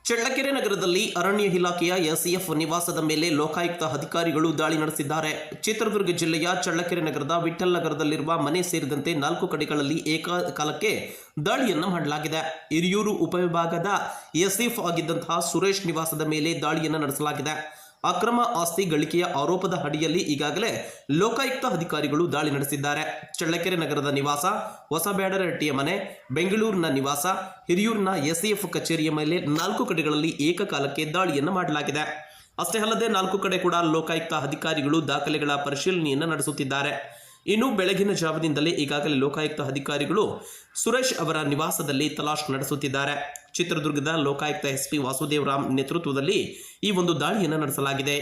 ಚಳ್ಳಕೆರೆ ನಗರದಲ್ಲಿ ಅರಣ್ಯ ಇಲಾಖೆಯ ಎಸ್ಎಫ್ ನಿವಾಸದ ಮೇಲೆ ಲೋಕಾಯುಕ್ತ ಅಧಿಕಾರಿಗಳು ದಾಳಿ ನಡೆಸಿದ್ದಾರೆ. ಚಿತ್ರದುರ್ಗ ಜಿಲ್ಲೆಯ ಚಳ್ಳಕೆರೆ ನಗರದ ವಿಠ್ಠಲ್ ನಗರದಲ್ಲಿರುವ ಮನೆ ಸೇರಿದಂತೆ 4 ಕಡೆಗಳಲ್ಲಿ ಏಕಕಾಲಕ್ಕೆ ದಾಳಿಯನ್ನು ಮಾಡಲಾಗಿದೆ. ಹಿರಿಯೂರು ಉಪವಿಭಾಗದ ಎಸ್ಎಫ್ ಆಗಿದ್ದಂತಹ ಸುರೇಶ್ ನಿವಾಸದ ಮೇಲೆ ದಾಳಿಯನ್ನು ನಡೆಸಲಾಗಿದೆ. ಅಕ್ರಮ ಆಸ್ತಿ ಗಳಿಕೆಯ ಆರೋಪದ ಅಡಿಯಲ್ಲಿ ಈಗಾಗಲೇ ಲೋಕಾಯುಕ್ತ ಅಧಿಕಾರಿಗಳು ದಾಳಿ ನಡೆಸಿದ್ದಾರೆ. ಚಳ್ಳಕೆರೆ ನಗರದ ನಿವಾಸ, ಹೊಸಬ್ಯಾಡರಹಟ್ಟಿಯ ಮನೆ, ಬೆಂಗಳೂರಿನ ನಿವಾಸ, ಹಿರಿಯೂರಿನ ಎಸ್ಎಫ್ ಕಚೇರಿಯ ಮೇಲೆ 4 ಕಡೆಗಳಲ್ಲಿ ಏಕಕಾಲಕ್ಕೆ ದಾಳಿಯನ್ನು ಮಾಡಲಾಗಿದೆ. ಅಷ್ಟೇ ಅಲ್ಲದೆ 4 ಕಡೆ ಕೂಡ ಲೋಕಾಯುಕ್ತ ಅಧಿಕಾರಿಗಳು ದಾಖಲೆಗಳ ಪರಿಶೀಲನೆಯನ್ನು ನಡೆಸುತ್ತಿದ್ದಾರೆ. ಇನ್ನು ಬೆಳಗಿನ ಜಾವದಿಂದಲೇ ಈಗಾಗಲೇ ಲೋಕಾಯುಕ್ತ ಅಧಿಕಾರಿಗಳು ಸುರೇಶ್ ಅವರ ನಿವಾಸದಲ್ಲಿ ತಲಾಶ್ ನಡೆಸುತ್ತಿದ್ದಾರೆ. ಚಿತ್ರದುರ್ಗದ ಲೋಕಾಯುಕ್ತ ಎಸ್ಪಿ ವಾಸುದೇವ್ ರಾಮ್ ನೇತೃತ್ವದಲ್ಲಿ ಈ ಒಂದು ದಾಳಿಯನ್ನು ನಡೆಸಲಾಗಿದೆ.